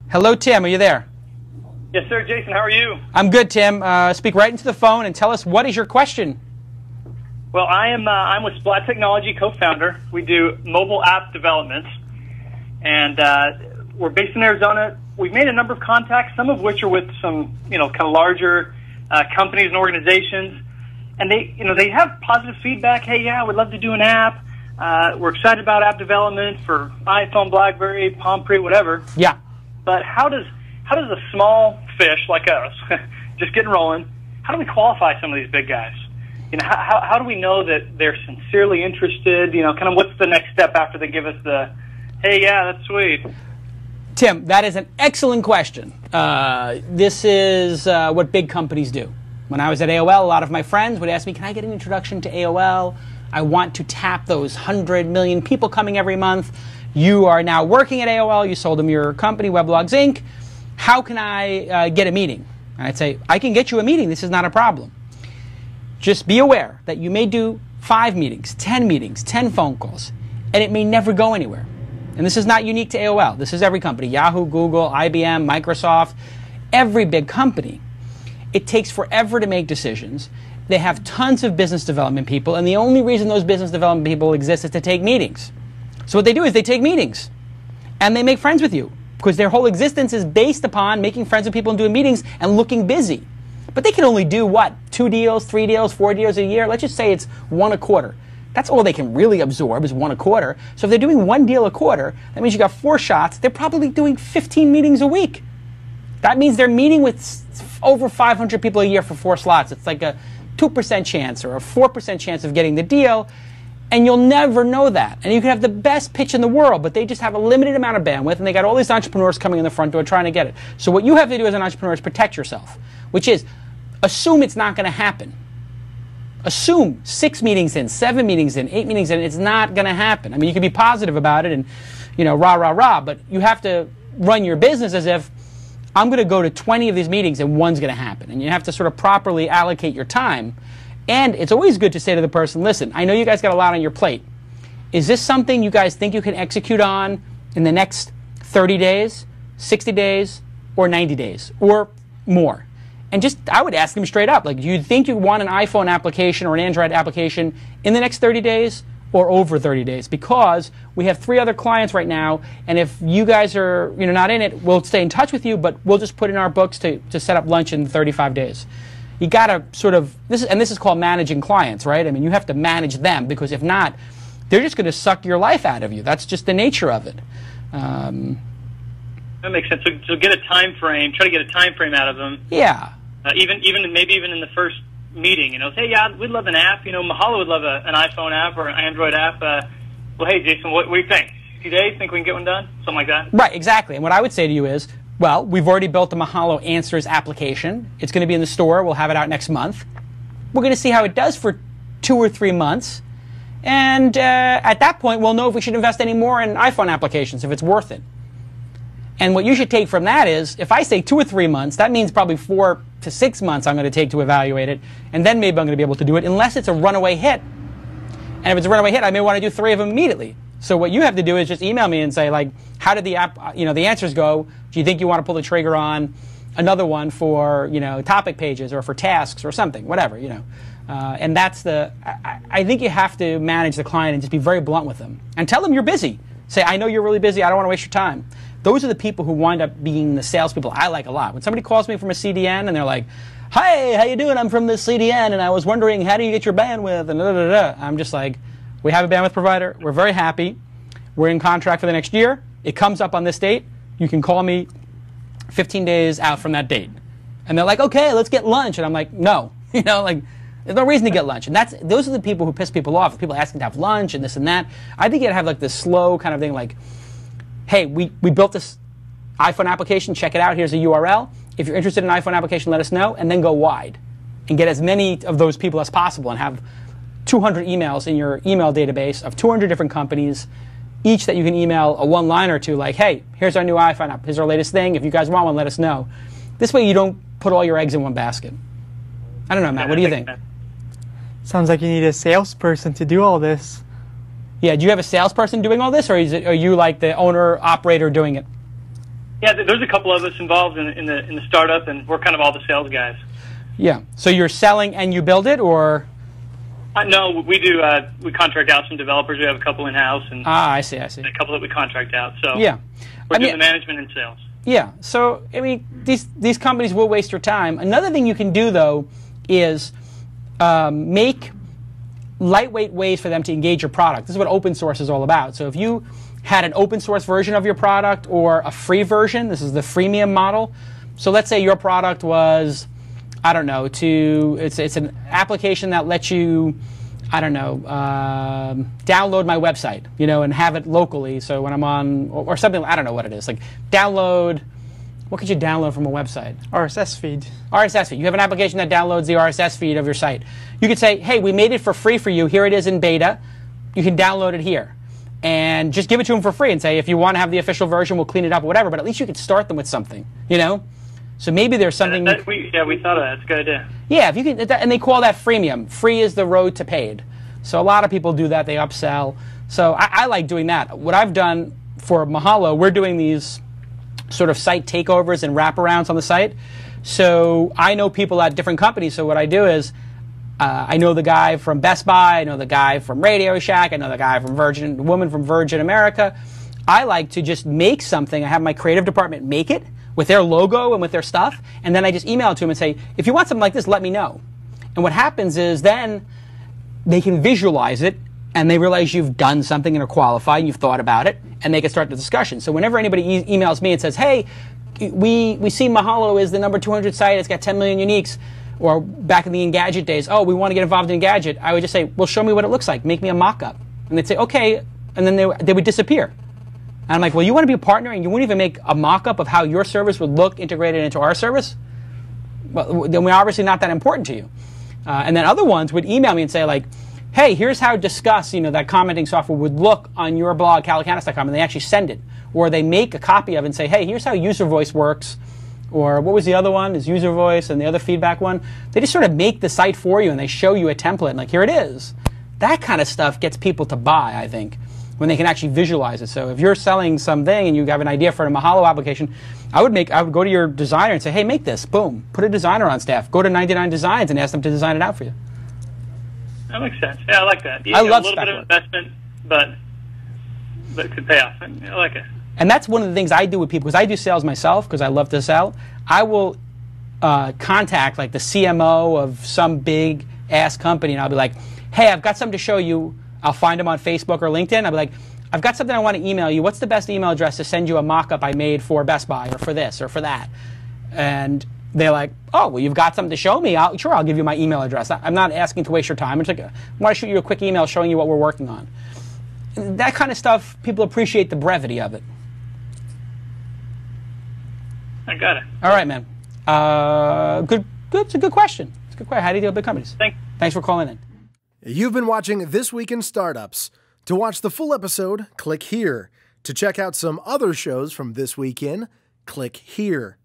Hello, Tim. Are you there? Yes, sir. Jason, how are you? I'm good, Tim. Speak right into the phone and tell us, what is your question? Well, I'm with Splat Technology, co-founder. We do mobile app development, and we're based in Arizona. We've made a number of contacts, some of which are with some, kind of larger companies and organizations, and they have positive feedback. Hey, yeah, we'd love to do an app. We're excited about app development for iPhone, BlackBerry, Palm Pre, whatever. Yeah. But how does a small fish like us, just getting rolling, how do we qualify some of these big guys? How do we know that they're sincerely interested? Kind of what's the next step after they give us the, hey, yeah, that's sweet? Tim, that is an excellent question. This is what big companies do. When I was at AOL, a lot of my friends would ask me, can I get an introduction to AOL? I want to tap those 100 million people coming every month. You are now working at AOL. You sold them your company, Weblogs Inc. How can I get a meeting? And I'd say, I can get you a meeting. This is not a problem. Just be aware that you may do 5 meetings, 10 phone calls, and it may never go anywhere. And this is not unique to AOL. This is every company, Yahoo, Google, IBM, Microsoft, every big company. It takes forever to make decisions. They have tons of business development people, and the only reason those business development people exist is to take meetings. So what they do is they take meetings, and they make friends with you, because their whole existence is based upon making friends with people and doing meetings and looking busy. But they can only do, what, 2 deals, 3 deals, 4 deals a year? Let's just say it's 1 a quarter. That's all they can really absorb is 1 a quarter. So if they're doing 1 deal a quarter, that means you got 4 shots. They're probably doing 15 meetings a week. That means they're meeting with over 500 people a year for 4 slots. It's like a 2% chance or a 4% chance of getting the deal. And you'll never know that. And you can have the best pitch in the world, but they just have a limited amount of bandwidth, and they got all these entrepreneurs coming in the front door trying to get it. So what you have to do as an entrepreneur is protect yourself, which is assume it's not going to happen. Assume 6 meetings in, 7 meetings in, 8 meetings in, it's not going to happen. I mean, you can be positive about it and, rah, rah, rah, but you have to run your business as if I'm going to go to 20 of these meetings and 1's going to happen. And you have to sort of properly allocate your time. And it's always good to say to the person, listen, I know you guys got a lot on your plate. Is this something you guys think you can execute on in the next 30 days, 60 days, or 90 days, or more? And I would ask them straight up, like, do you think you want an iPhone application or an Android application in the next 30 days or over 30 days? Because we have 3 other clients right now, and if you guys are not in it, we'll stay in touch with you, but we'll just put in our books to set up lunch in 35 days. You got to sort of, this is called managing clients, right? I mean, you have to manage them, because if not, they're just going to suck your life out of you. That's just the nature of it. That makes sense. So get a time frame, try to get a time frame out of them. Yeah. Maybe even in the first meeting, hey, yeah, we'd love an app. Mahalo would love an iPhone app or an Android app. Well, hey, Jason, what do you think? 60 days? Think we can get one done? Something like that? Right, exactly. And what I would say to you is, well, we've already built the Mahalo Answers application. It's going to be in the store. We'll have it out next month. We're going to see how it does for 2 or 3 months. And at that point, we'll know if we should invest any more in iPhone applications, if it's worth it. And what you should take from that is, if I say 2 or 3 months, that means probably 4 to 6 months I'm going to take to evaluate it. And then maybe I'm going to be able to do it, unless it's a runaway hit. And if it's a runaway hit, I may want to do 3 of them immediately. So what you have to do is just email me and say, like, how did the app, the answers go? Do you think you want to pull the trigger on another one for, topic pages or for tasks or something, whatever, And that's I think you have to manage the client and just be very blunt with them. And tell them you're busy. Say, I know you're really busy. I don't want to waste your time. Those are the people who wind up being the salespeople I like a lot. When somebody calls me from a CDN and they're like, hi, how you doing? I'm from this CDN and I was wondering, how do you get your bandwidth? And I'm just like, we have a bandwidth provider. We're very happy. We're in contract for the next year. It comes up on this date. You can call me 15 days out from that date. And they're like, okay, let's get lunch. And I'm like, no. There's no reason to get lunch. And those are the people who piss people off. People asking to have lunch and this and that. I think you gotta have like this slow kind of thing, like, hey, we built this iPhone application. Check it out. Here's a URL. If you're interested in an iPhone application, let us know. And then go wide. And get as many of those people as possible and have 200 emails in your email database of 200 different companies, each that you can email a one-liner to, like, hey, here's our new iPhone app. Here's our latest thing. If you guys want one, let us know. This way you don't put all your eggs in one basket. I don't know, Matt. What do you think? Sounds like you need a salesperson to do all this. Yeah, do you have a salesperson doing all this, or are you like the owner, operator doing it? Yeah, there's a couple of us involved in the startup, and we're kind of all the sales guys. Yeah. So you're selling and you build it, or? No, we do. We contract out some developers. We have a couple in house, and I see. a couple that we contract out. So yeah, we're doing the management and sales. Yeah. So I mean, these companies will waste your time. Another thing you can do though is make lightweight ways for them to engage your product. This is what open source is all about. So if you had an open source version of your product or a free version, this is the freemium model. So let's say your product was, I don't know, it's an application that lets you, I don't know, download my website, you know, and have it locally. So when I'm on, or something, I don't know what it is, like download, what could you download from a website? RSS feed. RSS feed. You have an application that downloads the RSS feed of your site. You could say, hey, we made it for free for you. Here it is in beta. You can download it here. And just give it to them for free and say, if you want to have the official version, we'll clean it up or whatever. But at least you could start them with something, you know? So maybe there's something. We thought of that. It's a good idea. Yeah, if you can, and they call that freemium. Free is the road to paid. So a lot of people do that. They upsell. So I like doing that. What I've done for Mahalo, we're doing these sort of site takeovers and wraparounds on the site. So I know people at different companies. So what I do is I know the guy from Best Buy. I know the guy from Radio Shack. I know the guy from Virgin, the woman from Virgin America. I like to just make something. I have my creative department make it with their logo and with their stuff, and then I just email it to them and say, if you want something like this, let me know. And what happens is then they can visualize it, and they realize you've done something and are qualified, and you've thought about it, and they can start the discussion. So whenever anybody emails me and says, hey, we see Mahalo is the number 200 site, it's got 10 million uniques, or back in the Engadget days, oh, we want to get involved in Engadget, I would just say, well, show me what it looks like, make me a mock-up. And they'd say, okay, and then they would disappear. And I'm like, well, you want to be a partner and you wouldn't even make a mock-up of how your service would look integrated into our service? Well, then we're obviously not that important to you. And then other ones would email me and say, like, hey, here's how Discuss, you know, that commenting software would look on your blog, calicanis.com, and they actually send it. Or they make a copy of it and say, hey, here's how user voice works. Or what was the other one? Is user voice and the other feedback one. They just sort of make the site for you and they show you a template and like, here it is. That kind of stuff gets people to buy, I think, when they can actually visualize it. So if you're selling something and you have an idea for a Mahalo application, I would go to your designer and say, hey, make this. Boom. Put a designer on staff. Go to 99 Designs and ask them to design it out for you. That makes sense. Yeah, I like that. I love a little bit of investment, but it could pay off. I like it. And that's one of the things I do with people, because I do sales myself, because I love to sell. I will contact like the CMO of some big ass company, and I'll be like, hey, I've got something to show you. I'll find them on Facebook or LinkedIn. I'll be like, I've got something I want to email you. What's the best email address to send you a mock-up I made for Best Buy or for this or for that? And they're like, oh, well, you've got something to show me. Sure, I'll give you my email address. I'm not asking to waste your time. It's like, I want to shoot you a quick email showing you what we're working on. That kind of stuff, people appreciate the brevity of it. I got it. All right, man. Good. It's a good question. It's a good question. How do you deal with big companies? Thanks for calling in. You've been watching This Week in Startups. To watch the full episode, click here. To check out some other shows from This Week In, click here.